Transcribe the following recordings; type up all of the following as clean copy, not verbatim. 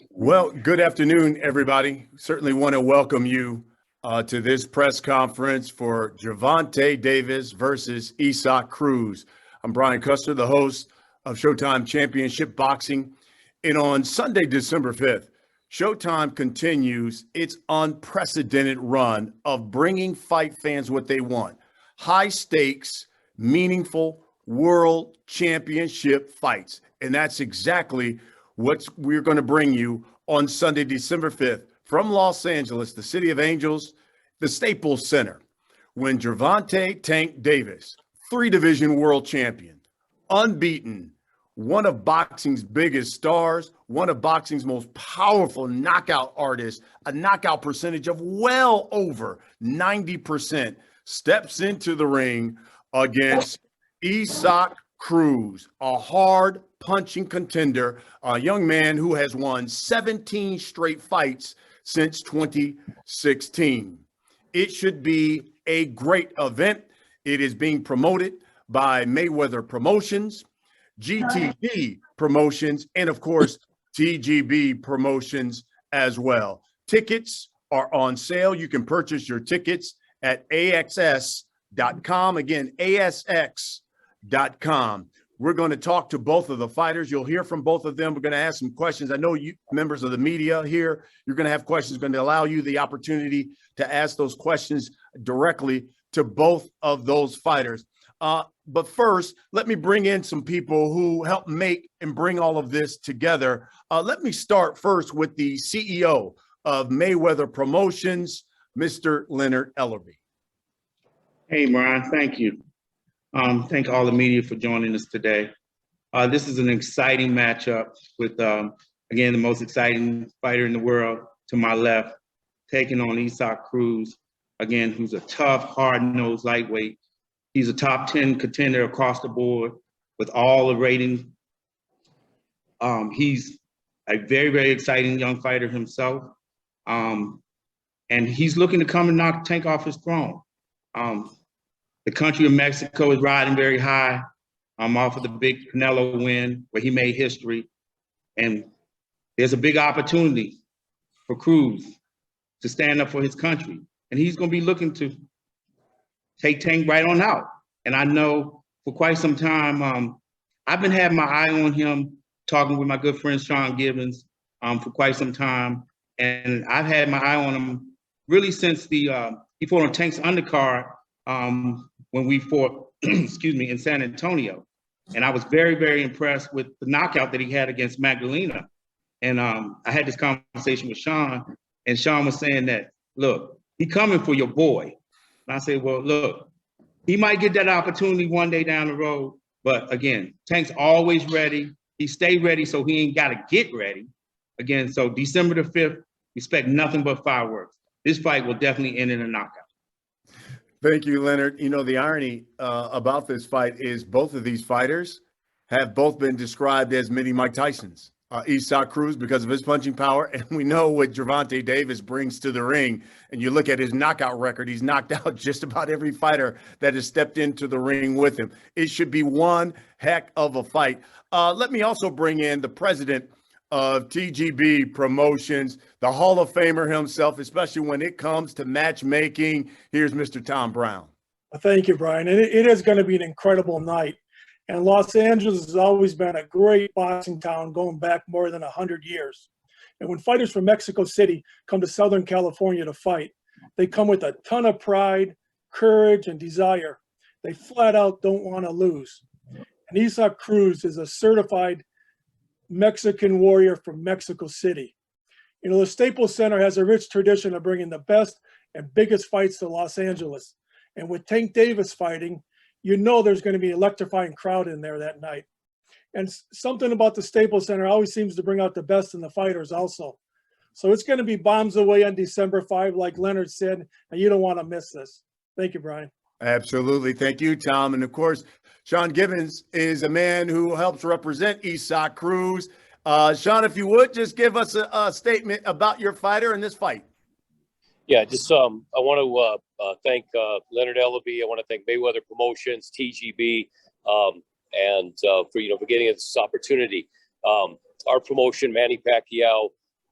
Well, good afternoon, everybody. Certainly want to welcome you to this press conference for Gervonta Davis versus Cruz. I'm Brian Custer, the host of Showtime Championship Boxing. And on Sunday, December 5th, Showtime continues its unprecedented run of bringing fight fans what they want: high stakes, meaningful world championship fights. And that's exactly what we're going to bring you on Sunday, December 5th from Los Angeles, the city of angels, the Staples Center, when Gervonta "Tank" Davis, three-division world champion, unbeaten, one of boxing's biggest stars, one of boxing's most powerful knockout artists, a knockout percentage of well over 90%, steps into the ring against Cruz, a hard punching contender, a young man who has won 17 straight fights since 2016. It should be a great event. It is being promoted by Mayweather Promotions, GTD Promotions, and of course, TGB Promotions as well. Tickets are on sale. You can purchase your tickets at AXS.com. Again, ASX.com. We're going to talk to both of the fighters. You'll hear from both of them. We're going to ask some questions. I know you members of the media here, you're going to have questions, going to allow you the opportunity to ask those questions directly to both of those fighters. But first, let me bring in some people who help make and bring all of this together. Let me start first with the CEO of Mayweather Promotions, Mr. Leonard Ellerbe. Hey, Brian, thank you. Thank all the media for joining us today. This is an exciting matchup with, again, the most exciting fighter in the world to my left, taking on Cruz, again, who's a tough, hard-nosed lightweight. He's a top 10 contender across the board with all the ratings. He's a very, very exciting young fighter himself. And he's looking to come and knock Tank off his throne. The country of Mexico is riding very high off of the big Canelo win where he made history. And there's a big opportunity for Cruz to stand up for his country. And he's going to be looking to take Tank right on out. And I know for quite some time, I've been having my eye on him, talking with my good friend Sean Gibbons for quite some time. And I've had my eye on him really since he fought on Tank's undercard when we fought, in San Antonio. And I was very, very impressed with the knockout that he had against Magdalena. And I had this conversation with Sean, and Sean was saying that, look, he coming for your boy. And I said, well, look, he might get that opportunity one day down the road. But again, Tank's always ready. He stay ready, so he ain't got to get ready. Again, so December the 5th, expect nothing but fireworks. This fight will definitely end in a knockout. Thank you, Leonard. You know, the irony about this fight is both of these fighters have both been described as mini Mike Tysons. Cruz because of his punching power, and we know what Gervonta Davis brings to the ring. And you look at his knockout record, he's knocked out just about every fighter that has stepped into the ring with him. It should be one heck of a fight. Let me also bring in the president of TGB Promotions, the Hall of Famer himself, especially when it comes to matchmaking. Here's Mr. Tom Brown. Thank you, Brian. And it is going to be an incredible night. And Los Angeles has always been a great boxing town going back more than 100 years. And when fighters from Mexico City come to Southern California to fight, they come with a ton of pride, courage, and desire. They flat out don't want to lose. And Cruz is a certified Mexican warrior from Mexico City. You know, the Staples Center has a rich tradition of bringing the best and biggest fights to Los Angeles. And with Tank Davis fighting, you know there's going to be an electrifying crowd in there that night. And something about the Staples Center always seems to bring out the best in the fighters also. So it's going to be bombs away on December 5, like Leonard said, and you don't want to miss this. Thank you, Brian. Absolutely. Thank you, Tom. And of course, Sean Gibbons is a man who helps represent Cruz. Sean, if you would, just give us a statement about your fighter in this fight. Yeah, just I want to thank Leonard Ellerbe. I want to thank Mayweather Promotions, TGB, and for getting us this opportunity. our promotion, Manny Pacquiao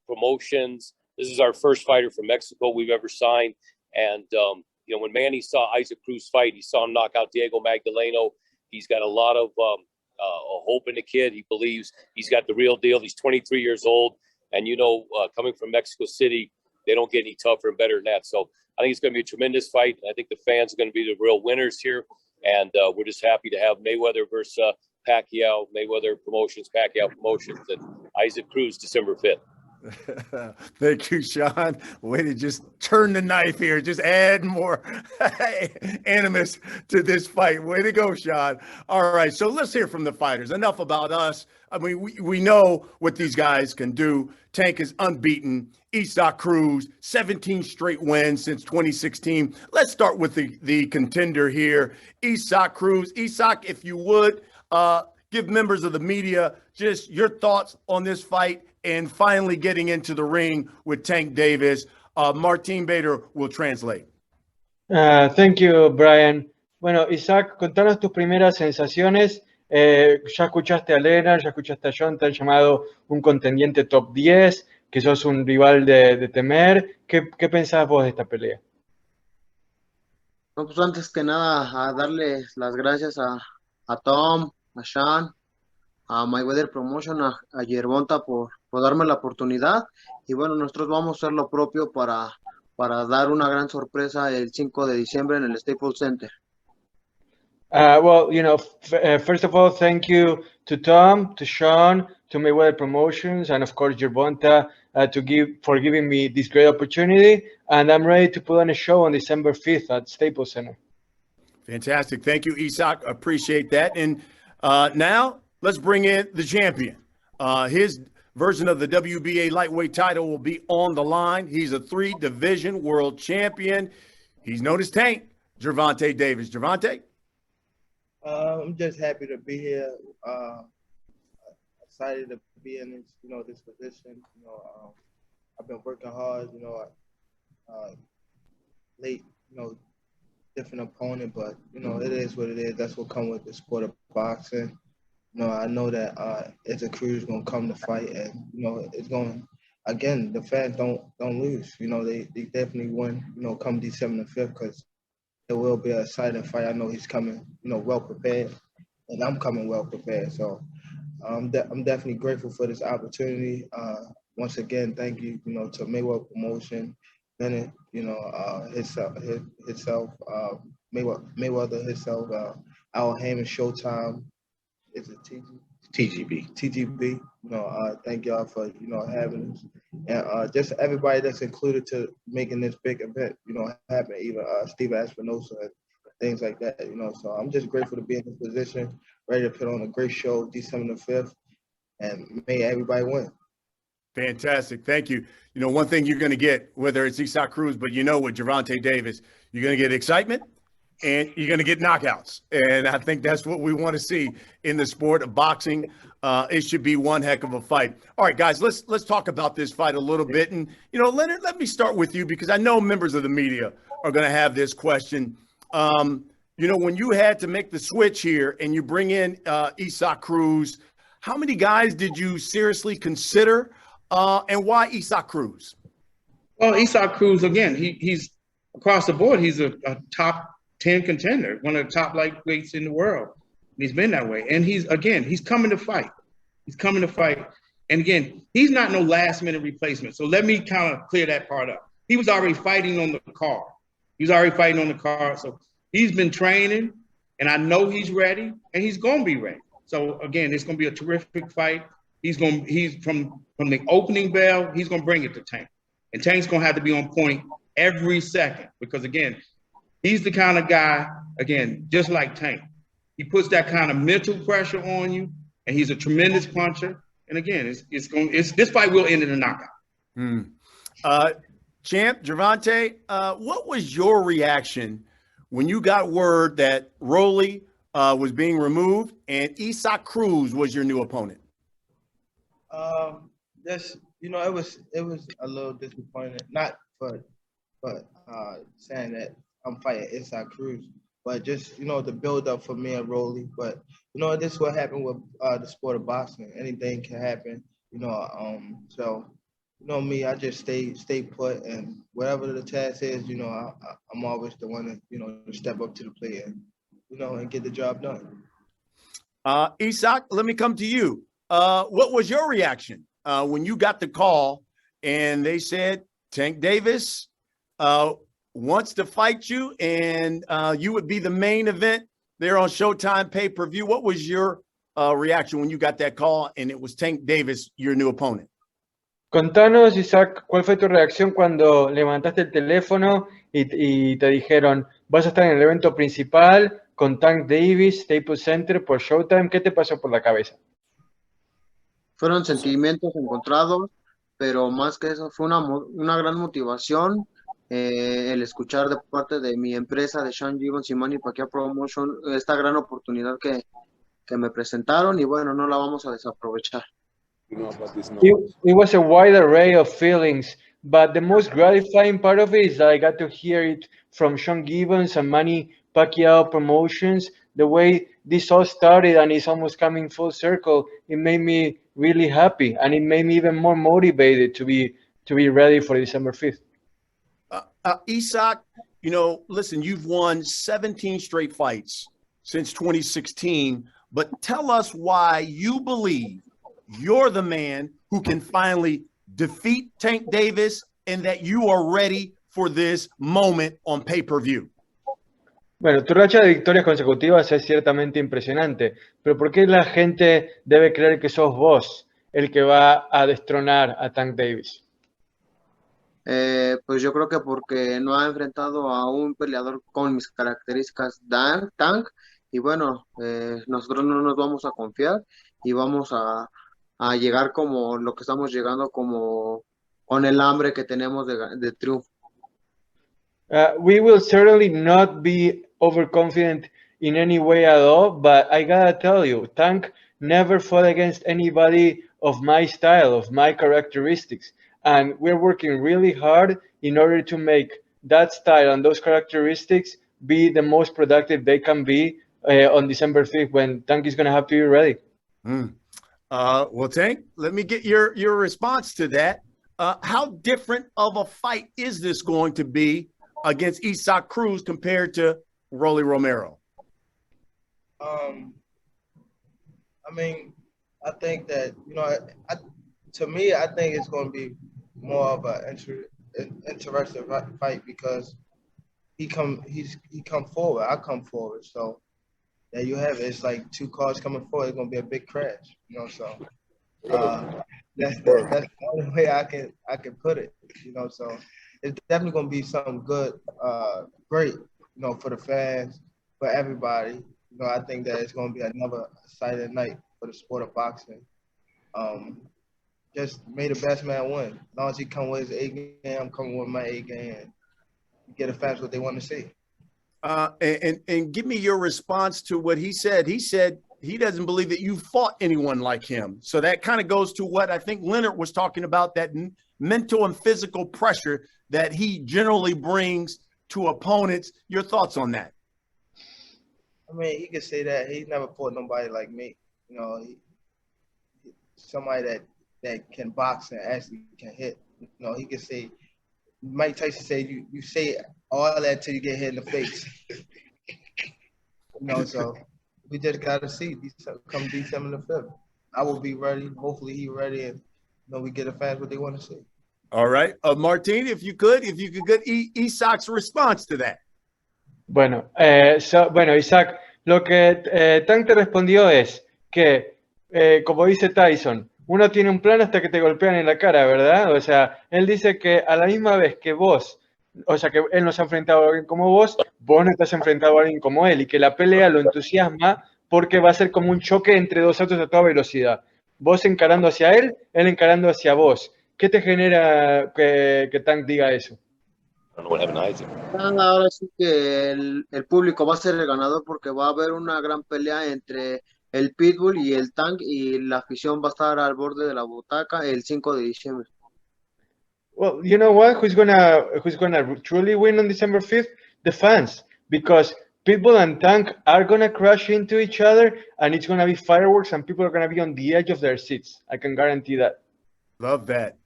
Promotions. This is our first fighter from Mexico we've ever signed. And, you know, when Manny saw Isaac Cruz fight, he saw him knock out Diego Magdaleno. He's got a lot of hope in the kid. He believes he's got the real deal. He's 23 years old. And, you know, coming from Mexico City, they don't get any tougher and better than that. So I think it's going to be a tremendous fight. I think the fans are going to be the real winners here. And we're just happy to have Mayweather versus Pacquiao, Mayweather Promotions, Pacquiao Promotions, and Isaac Cruz, December 5th. Thank you, Sean. Way to just turn the knife here. Just add more animus to this fight. Way to go, Sean. All right, so let's hear from the fighters. Enough about us. I mean, we know what these guys can do. Tank is unbeaten. Isaac Cruz, 17 straight wins since 2016. Let's start with the contender here, Isaac Cruz. Isaac, if you would, give members of the media just your thoughts on this fight and finally getting into the ring with Tank Davis. Martin Bader will translate. Thank you, Brian. Bueno, Isaac, contanos tus primeras sensaciones. Ya escuchaste a Lennart, ya escuchaste a John, te han llamado un contendiente top 10, que sos un rival de temer. ¿Qué pensás vos de esta pelea? No, pues antes que nada, a darle las gracias a Tom, a Sean, a Mayweather Promotion, a GERVONTA por darme la oportunidad. Y bueno, nosotros vamos a hacer lo propio para dar una gran sorpresa el 5 de diciembre en el Staples Center. Well, you know, first of all, thank you to Tom, to Sean, to Mayweather Promotions, and of course GERVONTA for giving me this great opportunity. And I'm ready to put on a show on December 5th at Staples Center. Fantastic. Thank you, Isaac. Appreciate that. And now let's bring in the champion. His version of the WBA lightweight title will be on the line. He's a 3-division world champion. He's known as Tank, Gervonta Davis. Gervonta? I'm just happy to be here. Excited to be in this, this position. I've been working hard. Late, different opponent, but it is what it is. That's what comes with the sport of boxing. I know that Isaac Cruz is gonna come to fight, and it's going. Again, the fans don't lose. They definitely win. Come December the 5th, because it will be an exciting fight. I know he's coming, well prepared, and I'm coming well prepared. So I'm definitely grateful for this opportunity. Once again, thank you, to Mayweather Promotion, Bennett, himself, Mayweather himself, Al Heyman, Showtime. Is it TGB. TGB. Thank y'all for having us, and just everybody that's included to making this big event happen. Even Steve Espinosa and things like that. So I'm just grateful to be in this position, ready to put on a great show December the 5th, and may everybody win. Fantastic. Thank you. One thing you're going to get, whether it's Isaac Cruz, but with Gervonta Davis, you're going to get excitement and you're going to get knockouts. And I think that's what we want to see in the sport of boxing. It should be one heck of a fight. All right, guys, let's talk about this fight a little bit. And, Leonard, let me start with you, because I know members of the media are going to have this question. When you had to make the switch here and you bring in Isaac Cruz, how many guys did you seriously consider? And why Isaac Cruz? Well, Isaac Cruz, again, he's across the board. He's a top 10 contender, one of the top lightweights in the world. He's been that way. And he's coming to fight. He's coming to fight. And again, he's not no last minute replacement. So let me kind of clear that part up. He was already fighting on the card. So he's been training, and I know he's ready, and he's going to be ready. So again, it's going to be a terrific fight. He's from the opening bell, he's going to bring it to Tank. And Tank's going to have to be on point every second, because again, he's the kind of guy, again, just like Tank. He puts that kind of mental pressure on you, and he's a tremendous puncher. And again, this fight will end in a knockout. Champ, Gervonta, what was your reaction when you got word that Rolly was being removed and Isaac Cruz was your new opponent? It was a little disappointing. Not for saying that I'm fighting Isaac Cruz, but just the build up for me and Rolly. But this is what happened with the sport of boxing. Anything can happen. So me, I just stay put, and whatever the task is, I'm always the one to step up to the plate and and get the job done. Isak, let me come to you. What was your reaction when you got the call and they said Tank Davis wants to fight you and you would be the main event there on Showtime pay-per-view? What was your reaction when you got that call and it was Tank Davis, your new opponent? Contanos, Isaac, ¿cuál fue tu reacción cuando levantaste el teléfono y te dijeron, vas a estar en el evento principal con Tank Davis, Staples Center por Showtime? ¿Qué te pasó por la cabeza? Fueron sentimientos encontrados, pero más que eso fue una gran motivación el escuchar de parte de mi empresa de Sean Gibbons y Manny Pacquiao Promotion esta gran oportunidad que me presentaron y bueno, no la vamos a desaprovechar. It was a wide array of feelings, but the most gratifying part of it is that I got to hear it from Sean Gibbons and Manny Pacquiao Promotions. The way this all started and it's almost coming full circle, it made me really happy, and it made me even more motivated to be ready for December 5th. Isak, listen, you've won 17 straight fights since 2016, but tell us why you believe you're the man who can finally defeat Tank Davis and that you are ready for this moment on pay-per-view. Bueno, tu racha de victorias consecutivas es ciertamente impresionante, pero ¿por qué la gente debe creer que sos vos el que va a destronar a Tank Davis? Pues yo creo que porque no ha enfrentado a un peleador con mis características Tank y bueno, nosotros no nos vamos a confiar y vamos a llegar como lo que estamos llegando, como con el hambre que tenemos de triunfo. We will certainly not be overconfident in any way at all, but I gotta tell you, Tank never fought against anybody of my style, of my characteristics, and we're working really hard in order to make that style and those characteristics be the most productive they can be on December 5th when Tank is going to have to be ready. Well, Tank, let me get your response to that. How different of a fight is this going to be against Isak Cruz compared to Rolly Romero? I think that, to me, I think it's going to be more of an interesting fight because he come forward, I come forward. So there you have it. It's like two cars coming forward. It's going to be a big crash, so that's the only way I can put it, so it's definitely going to be something good, great, for the fans, for everybody. I think that it's going to be another exciting night for the sport of boxing. Just may the best man win. As long as he come with his A game, I'm coming with my A game, and get the fans what they want to see. And give me your response to what he said. He said he doesn't believe that you fought anyone like him. So that kind of goes to what I think Leonard was talking about, that mental and physical pressure that he generally brings to opponents. Your thoughts on that? He could say that. He never fought nobody like me. Somebody that can box and actually can hit. He could say, Mike Tyson said, you say all that till you get hit in the face. So we just got to see come December the 5th. I will be ready. Hopefully he ready, and we get the fans what they want to see. All right. Martin, if you could get Isak's response to that. Bueno, Isaac, lo que Tank te respondió es que, como dice Tyson, uno tiene un plan hasta que te golpean en la cara, ¿verdad? O sea, él dice que a la misma vez que vos, o sea, que él no se ha enfrentado a alguien como vos no te has enfrentado a alguien como él, y que la pelea lo entusiasma porque va a ser como un choque entre dos autos a toda velocidad. Vos encarando hacia él encarando hacia vos. ¿Qué te genera que Tank diga eso? Ahora sí que el público va a ser el ganador porque va a haber una gran pelea entre el Pitbull y el Tank y la afición va a estar al borde de la butaca el 5 de diciembre. Well, you know what? Who's gonna truly win on December 5th? The fans, because Pitbull and Tank are gonna crash into each other, and it's gonna be fireworks, and people are gonna be on the edge of their seats. I can guarantee that. Love that.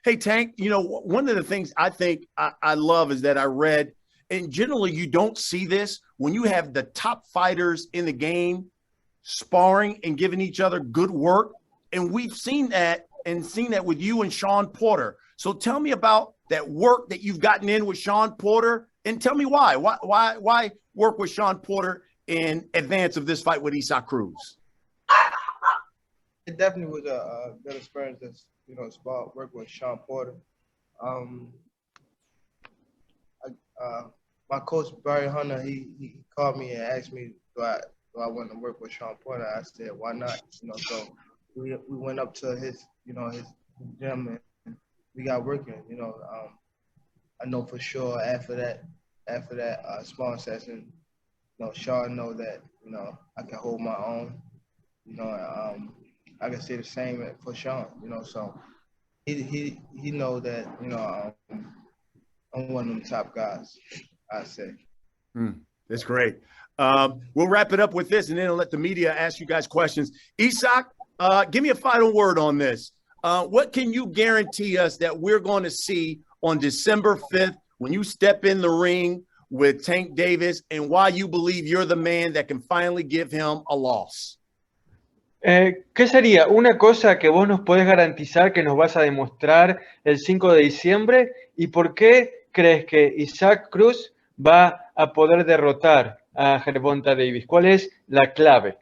Hey, Tank, you know, one of the things I think I love is that I read, and generally you don't see this when you have the top fighters in the game sparring and giving each other good work. And we've seen that with you and Sean Porter. So tell me about that work that you've gotten in with Sean Porter, and tell me why work with Sean Porter in advance of this fight with Isaac Cruz? It definitely was a good experience to spot work with Sean Porter. My coach Barry Hunter, he called me and asked me do I want to work with Sean Porter. I said why not? So we went up to his his gym and we got working. I know for sure after that sparring session, Sean know that I can hold my own. I can say the same for Sean. So he know that I'm one of them top guys. I say. That's great. We'll wrap it up with this, and then I'll let the media ask you guys questions. Isaac, give me a final word on this. What can you guarantee us that we're going to see on December 5th when you step in the ring with Tank Davis, and why you believe you're the man that can finally give him a loss? ¿Qué sería una cosa que vos nos podés garantizar que nos vas a demostrar el 5 de diciembre? ¿Y por qué crees que Isaac Cruz va a poder derrotar a Gervonta Davis? ¿Cuál es la clave?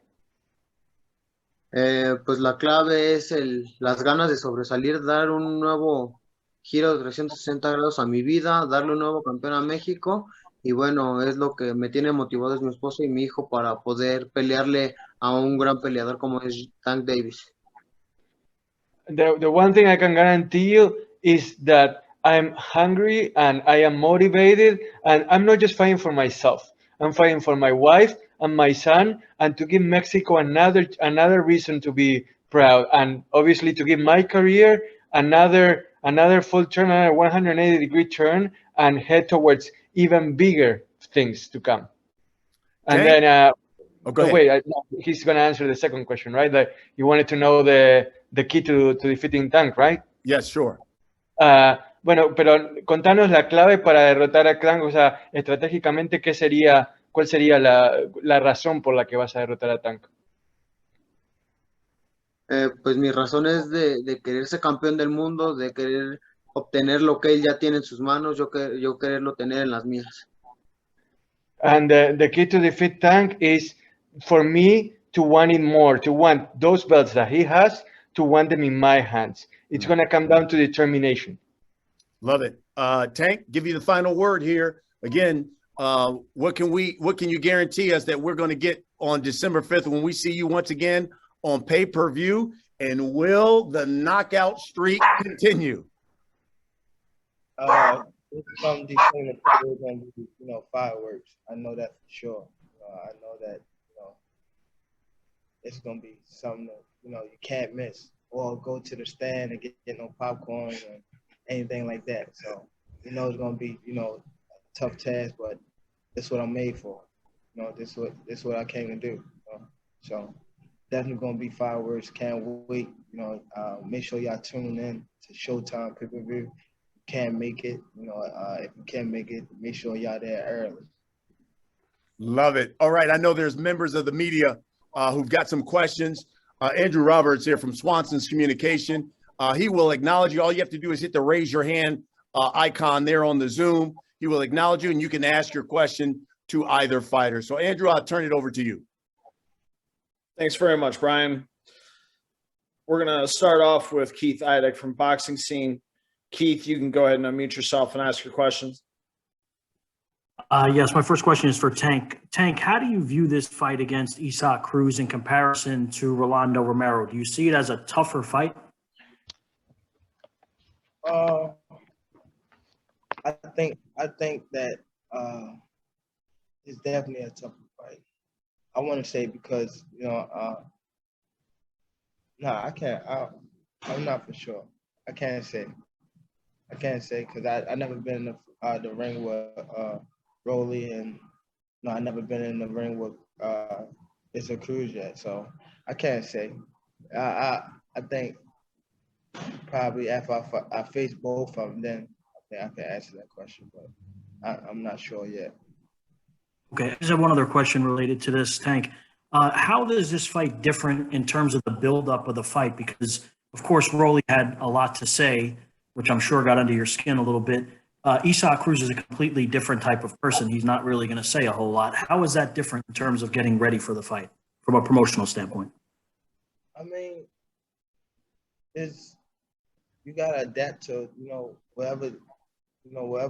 Pues la clave es las ganas de sobresalir, dar un nuevo giro de 360 grados a mi vida, darle un nuevo campeón a México. Y bueno, es lo que me tiene motivado, es mi esposo y mi hijo para poder pelearle a un gran peleador como es Tank Davis. The one thing I can guarantee you is that I'm hungry and I am motivated, and I'm not just fighting for myself. I'm fighting for my wife and my son, and to give Mexico another reason to be proud, and obviously to give my career another full turn, another 180-degree turn, and head towards even bigger things to come. And Tank? then, Go ahead. wait, he's going to answer the second question, right? That you wanted to know the key to defeating Tank, right? Yes, sure. Bueno, pero contanos la clave para derrotar a Tank, o sea, estratégicamente, ¿cuál sería la razón por la que vas a derrotar a Tank? Pues mi razón es de querer ser campeón del mundo, de querer obtener lo que él ya tiene en sus manos, yo quererlo tener en las mías. And the key to defeat Tank is for me to want it more, to want those belts that he has, to want them in my hands. It's going to come down to determination. Love it. Tank, give you the final word here. Again, what can you guarantee us that we're going to get on December 5th when we see you once again on pay-per-view? And will the knockout streak continue? From December, we're going to be, fireworks. I know that for sure. I know that, it's going to be something that, you can't miss, or go to the stand and get no popcorn or anything like that. So, it's going to be, a tough task, but that's what I'm made for. This is what I came to do. So definitely going to be fireworks. Can't wait. Make sure y'all tune in to Showtime pay-per-view. Can't make it, if you can't make it, make sure y'all there early. Love it. All right. I know there's members of the media who've got some questions. Andrew Roberts here from Swanson's Communication. He will acknowledge you. All you have to do is hit the raise your hand icon there on the Zoom. He will acknowledge you, and you can ask your question to either fighter. So, Andrew, I'll turn it over to you. Thanks very much, Brian. We're going to start off with Keith Idek from Boxing Scene. Keith, you can go ahead and unmute yourself and ask your questions. Yes, my first question is for Tank. Tank, how do you view this fight against Isaac Cruz in comparison to Rolando Romero? Do you see it as a tougher fight? I think that it's definitely a tougher fight. I want to say because no, I can't. I'm not for sure. I can't say because I never been in the ring with Rolly, and no, I never been in the ring with Isaac Cruz yet, so I can't say. I think probably after I face both of them, then I think I can answer that question, but I'm not sure yet. Okay, I just have one other question related to this, Tank. How is this fight different in terms of the buildup of the fight? Because, of course, Rolly had a lot to say, which I'm sure got under your skin a little bit. Isak Cruz is a completely different type of person. He's not really going to say a whole lot. How is that different in terms of getting ready for the fight from a promotional standpoint? I mean, you gotta adapt to whatever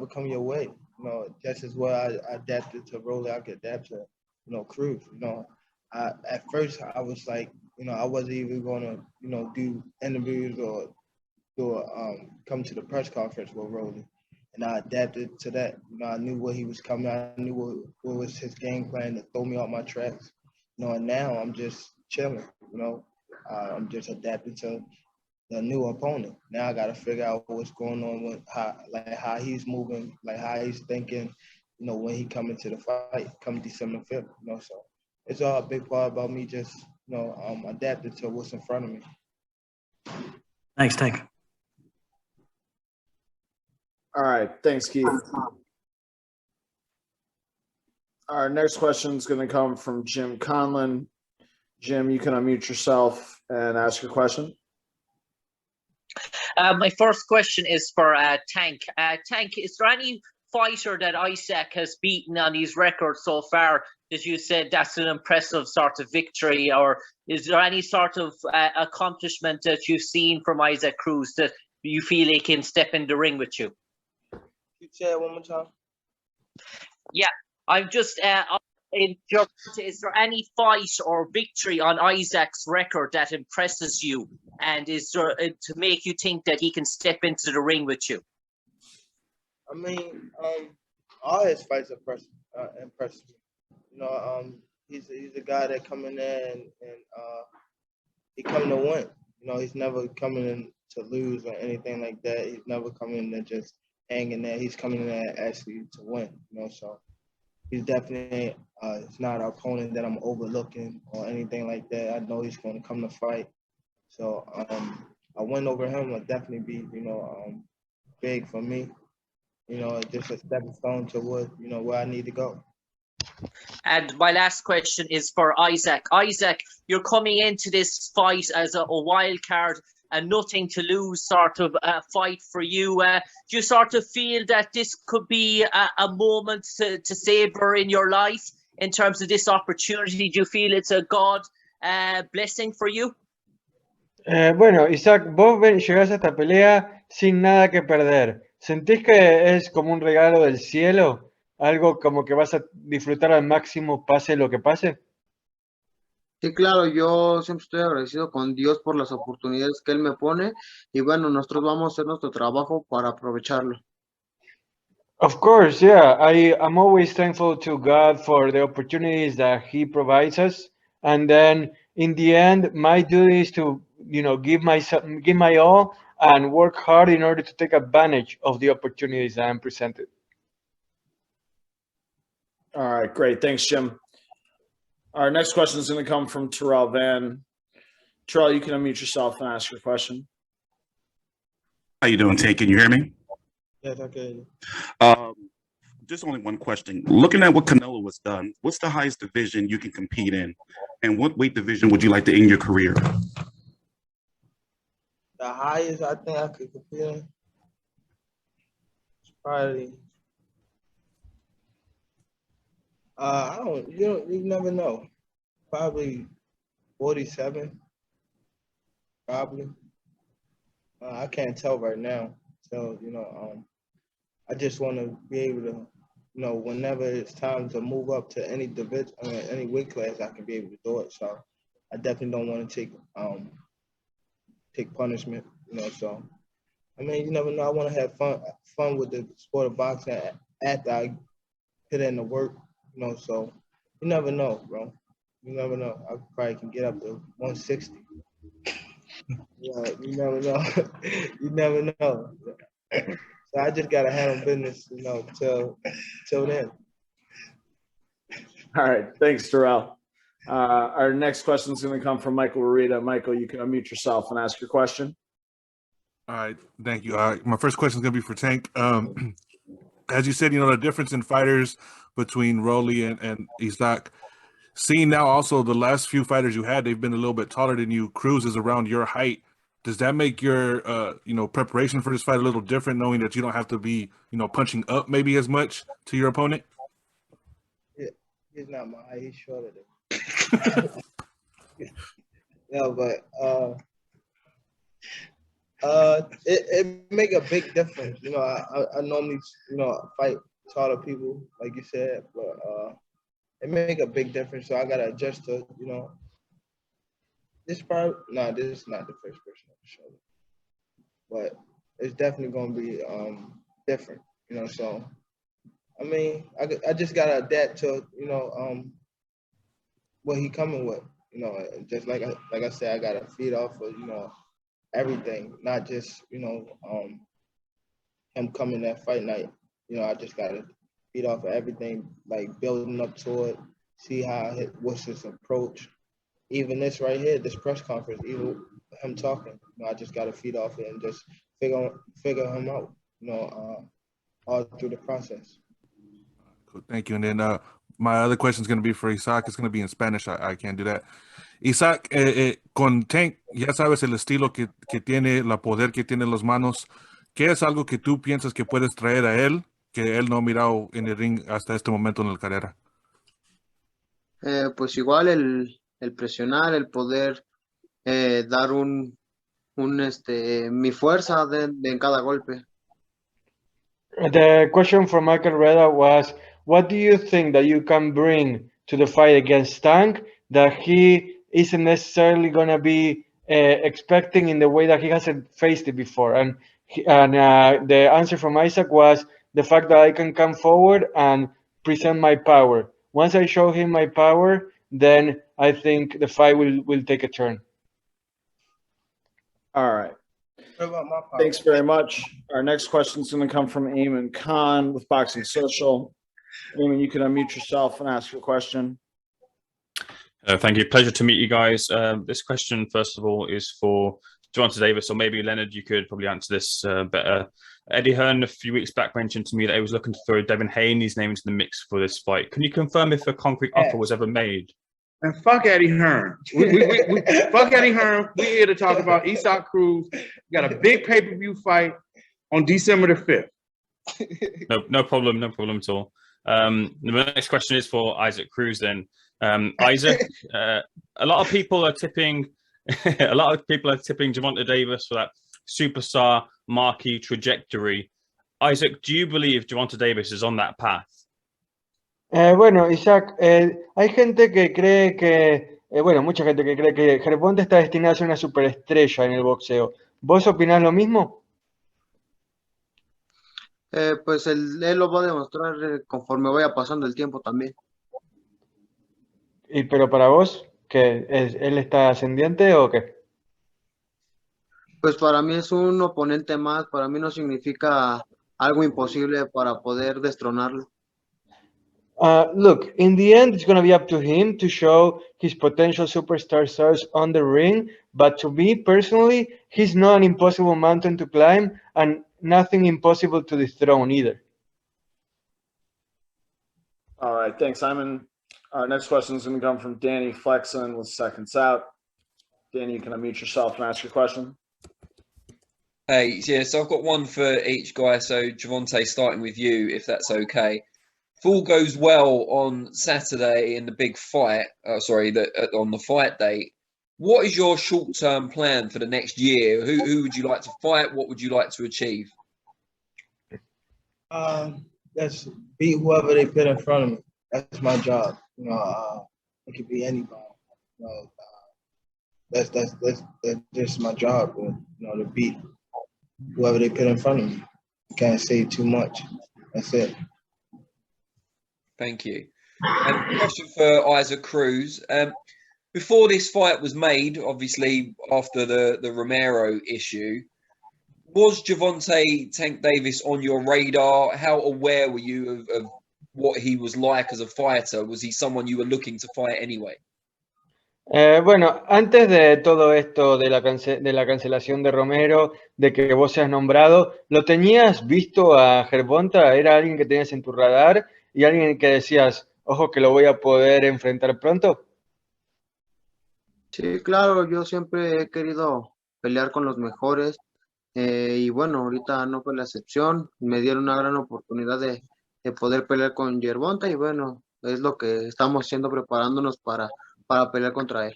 come your way. Just as well I adapted to Rolly, I could adapt to Cruz. At first I was like, I wasn't even gonna do interviews or come to the press conference with Rolly, and I adapted to that. I knew where he was coming. I knew what was his game plan to throw me off my tracks. And now I'm just chilling. I'm just adapting to the new opponent. Now I got to figure out what's going on with how he's moving, like how he's thinking, when he come into the fight, come December 5th. So it's all a big part about me just, adapting to what's in front of me. Thanks, Tank. All right. Thanks, Keith. Our next question is going to come from Jim Conlon. Jim, you can unmute yourself and ask your question. My first question is for Tank. Tank, is there any fighter that Isak has beaten on his record so far that you said that's an impressive sort of victory, or is there any sort of accomplishment that you've seen from Isak Cruz that you feel he can step in the ring with you? You say it one more time? Yeah, I'm just is there any fight or victory on Isak's record that impresses you, and is there to make you think that he can step into the ring with you? I mean, all his fights impress me. He's a guy that come in there and he coming to win. He's never coming in to lose or anything like that. He's never coming in there just hanging there. He's coming in there actually to win. So he's definitely it's not an opponent that I'm overlooking or anything like that. I know he's going to come to fight. So a win over him would definitely be big for me. Just a stepping stone to where I need to go. And my last question is for Isak. Isak, you're coming into this fight as a wild card, a nothing to lose sort of fight for you. Do you sort of feel that this could be a moment to savor in your life in terms of this opportunity? Do you feel it's a God blessing for you? Bueno, Isaac, vos llegás a esta pelea sin nada que perder. ¿Sentís que es como un regalo del cielo? ¿Algo como que vas a disfrutar al máximo pase lo que pase? Sí, claro, yo siempre estoy agradecido con Dios por las oportunidades que Él me pone y bueno, nosotros vamos a hacer nuestro trabajo para aprovecharlo. Of course, yeah. I'm always thankful to God for the opportunities that He provides us. And then in the end, my duty is to, give my all and work hard in order to take advantage of the opportunities that I'm presented. All right, great. Thanks, Jim. Our next question is going to come from Terrell Van. Terrell, you can unmute yourself and ask your question. How you doing, Tank? Can you hear me? Yes, I can. Just only one question. Looking at what Canelo has done, what's the highest division you can compete in? And what weight division would you like to end your career? The highest I think I could compete in is probably you never know. Probably 47. Probably. I can't tell right now. So, I just want to be able to, whenever it's time to move up to any division, any weight class, I can be able to do it. So I definitely don't want to take punishment, So, I mean, you never know. I want to have fun with the sport of boxing after I put in the work, So you never know, bro. You never know. I probably can get up to 160. Yeah, you never know. You never know. So I just gotta handle business, till then. All right, thanks, Terrell. Our next question is going to come from Michael Rita. Michael, you can unmute yourself and ask your question. All right, thank you. My first question is going to be for Tank. As you said, the difference in fighters between Rolly and Isaac. Seeing now also the last few fighters you had, they've been a little bit taller than you. Cruz is around your height. Does that make your preparation for this fight a little different, knowing that you don't have to be punching up maybe as much to your opponent? Yeah, he's not my height. He's shorter than me. No, but it make a big difference. I normally fight taller people like you said, but it make a big difference. So I gotta adjust to this part. No, this is not the first person on the show, but it's definitely gonna be different. So I mean, I just gotta adapt to what he coming with. Just like I said, I gotta feed off of everything, not just him coming that fight night. I just gotta feed off of everything, like building up to it, see what's his approach. Even this right here, this press conference, even him talking, I just gotta feed off it and just figure him out, all through the process. Cool, thank you. And then my other question is going to be for Isaac. It's going to be in Spanish. I can't do that. Isaac, con Tank, ya sabes el estilo que tiene, la poder que tiene en las manos. ¿Qué es algo que tú piensas que puedes traer a él que él no ha mirado en el ring hasta este momento en la carrera? Pues igual el presionar, el poder dar mi fuerza en cada golpe. The question from Michael Reda was, what do you think that you can bring to the fight against Tank that he isn't necessarily going to be expecting in the way that he hasn't faced it before? And the answer from Isaac was the fact that I can come forward and present my power. Once I show him my power, then I think the fight will take a turn. All right. What about my power? Thanks very much. Our next question is going to come from Eamon Khan with Boxing Social. Eamon, you can unmute yourself and ask your question. Thank you. Pleasure to meet you guys. This question, first of all, is for Gervonta Davis, or maybe Leonard, you could probably answer this better. Eddie Hearn a few weeks back mentioned to me that he was looking to throw Devin Haney's name into the mix for this fight. Can you confirm if a concrete offer was ever made? And fuck Eddie Hearn. We fuck Eddie Hearn. We're here to talk about Isaac Cruz. We got a big pay-per-view fight on December the 5th. No problem at all. The next question is for Isaac Cruz then. Isaac, a lot of people are tipping Gervonta Davis for that superstar marquee trajectory. Isaac, do you believe Gervonta Davis is on that path? Bueno, Isaac, hay gente que cree que, mucha gente que cree que Gervonta está destinado a ser una superestrella en el boxeo. ¿Vos opinás lo mismo? Pues él lo va a demostrar conforme vaya pasando el tiempo también. Pero para vos, ¿qué él está ascendiente o qué? Pues para mí es un oponente más, para mí no significa algo imposible para poder destronarlo. Look, in the end, it's going to be up to him to show his potential superstar stars on the ring. But to me personally, he's not an impossible mountain to climb and nothing impossible to dethrone either. All right. Thanks, Simon. Our next question is going to come from Danny Flexen with Seconds Out. Danny, you can unmute yourself and ask your question. Hey, yeah, so I've got one for each guy. So Gervonta, starting with you, if that's okay. If all goes well on Saturday in the big fight, on the fight date, what is your short-term plan for the next year? Who would you like to fight? What would you like to achieve? That's beat whoever they put in front of me. That's my job. It could be anybody. That's just my job. To beat whoever they put in front of me. Can't say too much. That's it. Thank you. Question for Isaac Cruz. Before this fight was made, obviously after the Romero issue, was Gervonta Tank Davis on your radar? How aware were you of what he was like as a fighter? Was he someone you were looking to fight anyway? Bueno, antes de todo esto de de la cancelación de Romero, de que vos seas nombrado, ¿lo tenías visto a Gervonta? ¿Era alguien que tenías en tu radar y alguien que decías, ojo que lo voy a poder enfrentar pronto? Sí, claro, yo siempre he querido pelear con los mejores y bueno, ahorita no fue la excepción. Me dieron una gran oportunidad de poder pelear con Gervonta y bueno, es lo que estamos haciendo preparándonos para pelear contra él.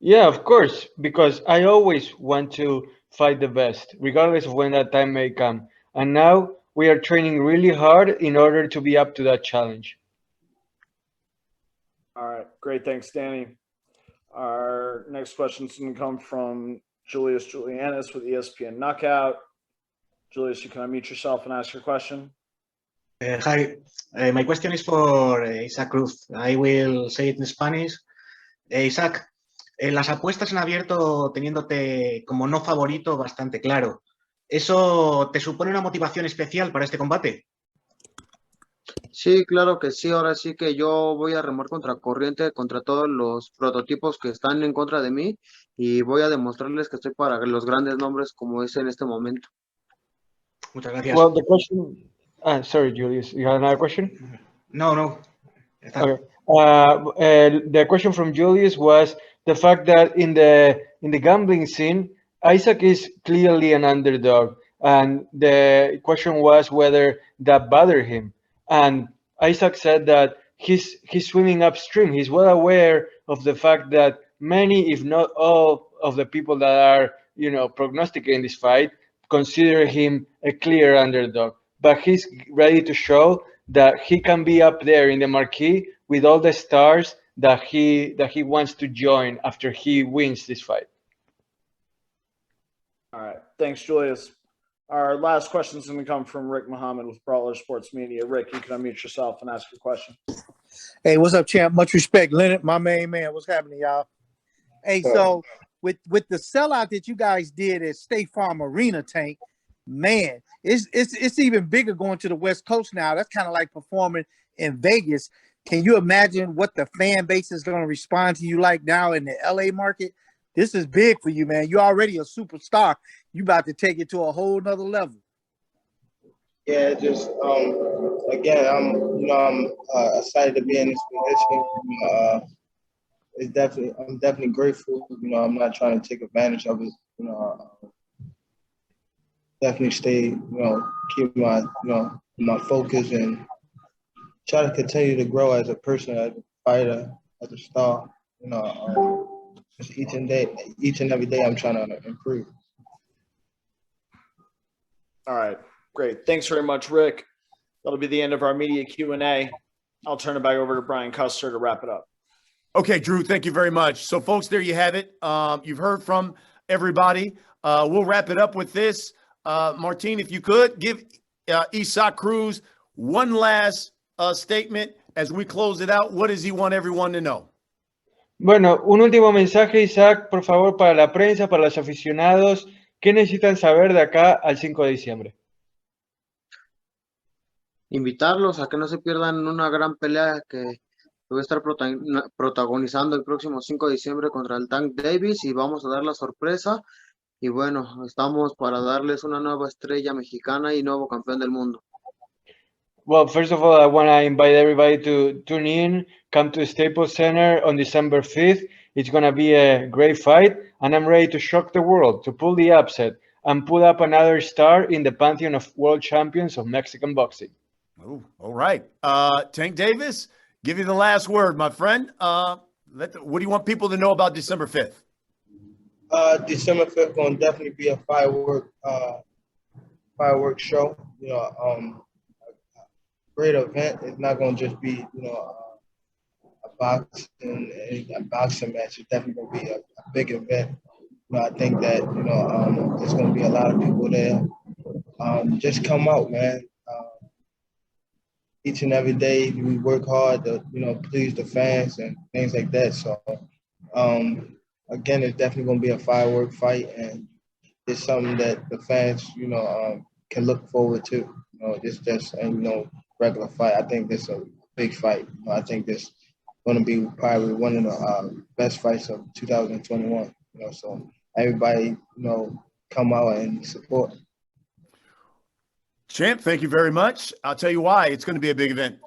Yeah, of course, because I always want to fight the best, regardless of when that time may come. And now we are training really hard in order to be up to that challenge. All right, great. Thanks, Danny. Our next question is going to come from Julius Julianis with ESPN Knockout. Julius, you can unmute yourself and ask your question. Hi, my question is for Isaac Cruz. I will say it in Spanish. Isaac, las apuestas han abierto teniéndote como no favorito bastante claro. ¿Eso te supone una motivación especial para este combate? Sí, claro que sí, ahora sí que yo voy a remar contra corriente, contra todos los prototipos que están en contra de mí y voy a demostrarles que estoy para los grandes nombres como es en este momento. Muchas gracias. Well, the question. Sorry, Julius. You have another question? No. Okay. The question from Julius was the fact that in the gambling scene, Isaac is clearly an underdog, and the question was whether that bothered him. And Isaac said that he's swimming upstream. He's well aware of the fact that many, if not all, of the people that are prognosticating this fight consider him a clear underdog. But he's ready to show that he can be up there in the marquee with all the stars that he wants to join after he wins this fight. All right. Thanks, Julius. Our last question is going to come from Rick Muhammad with Brawler Sports Media. Rick, you can unmute yourself and ask your question. Hey, what's up, champ? Much respect. Leonard, my main man. What's happening, y'all? Hey, so with the sellout that you guys did at State Farm Arena, Tank, man, it's even bigger going to the West Coast now. That's kind of like performing in Vegas. Can you imagine what the fan base is going to respond to you like now in the LA market? This is big for you, man. You're already a superstar. You about to take it to a whole nother level. Yeah, just again, I'm excited to be in this position. I'm definitely grateful. I'm not trying to take advantage of it. Definitely stay, keep my focus and try to continue to grow as a person, as a fighter, as a star. Just each and every day, I'm trying to improve. All right, great. Thanks very much, Rick. That'll be the end of our media Q&A. I'll turn it back over to Brian Custer to wrap it up. Okay, Drew, thank you very much. So, folks, there you have it. You've heard from everybody. We'll wrap it up with this. Martin, if you could, give Isaac Cruz one last statement as we close it out. What does he want everyone to know? Bueno, un último mensaje, Isaac, por favor, para la prensa, para los aficionados. ¿Qué necesitan saber de acá al 5 de diciembre? Invitarlos a que no se pierdan una gran pelea que voy a estar protagonizando el próximo 5 de diciembre contra el Tank Davis y vamos a dar la sorpresa. Y bueno, estamos para darles una nueva estrella mexicana y nuevo campeón del mundo. Well, first of all, I want to invite everybody to tune in, come to the Staples Center on December 5th. It's going to be a great fight, and I'm ready to shock the world, to pull the upset, and put up another star in the pantheon of world champions of Mexican boxing. Oh, all right. Tank Davis, give you the last word, my friend. What do you want people to know about December 5th? December 5th going to definitely be a firework show. Great event. It's not going to just be, a boxing match. It's definitely going to be a big event. I think that, there's going to be a lot of people there. Just come out, man. Each and every day we work hard to, please the fans and things like that. So, again, it's definitely going to be a firework fight, and it's something that the fans, can look forward to. This just, regular fight. I think this is a big fight. I think this going to be probably one of the best fights of 2021. You know, so everybody, you know, come out and support. Champ, thank you very much. I'll tell you why it's going to be a big event.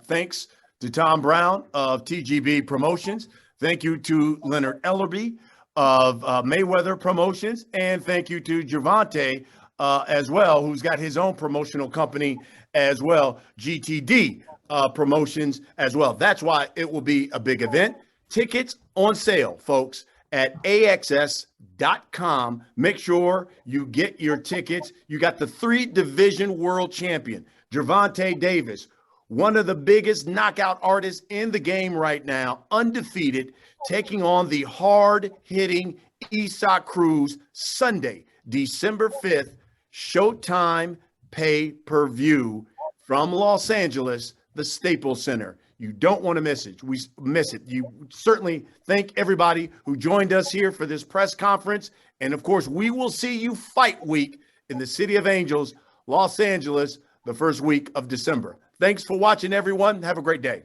Thanks to Tom Brown of TGB Promotions. Thank you to Leonard Ellerby of Mayweather Promotions. And thank you to Gervonta as well, who's got his own promotional company as well, GTD Promotions as well. That's why it will be a big event. Tickets on sale, folks, at AXS.com. Make sure you get your tickets. You got the 3-division world champion, Gervonta Davis, one of the biggest knockout artists in the game right now, undefeated, taking on the hard-hitting Isaac Cruz Sunday, December 5th, Showtime pay-per-view from Los Angeles, the Staples Center. You don't want to miss it. We miss it. You certainly thank everybody who joined us here for this press conference. And of course, we will see you fight week in the City of Angels, Los Angeles, the first week of December. Thanks for watching, everyone. Have a great day.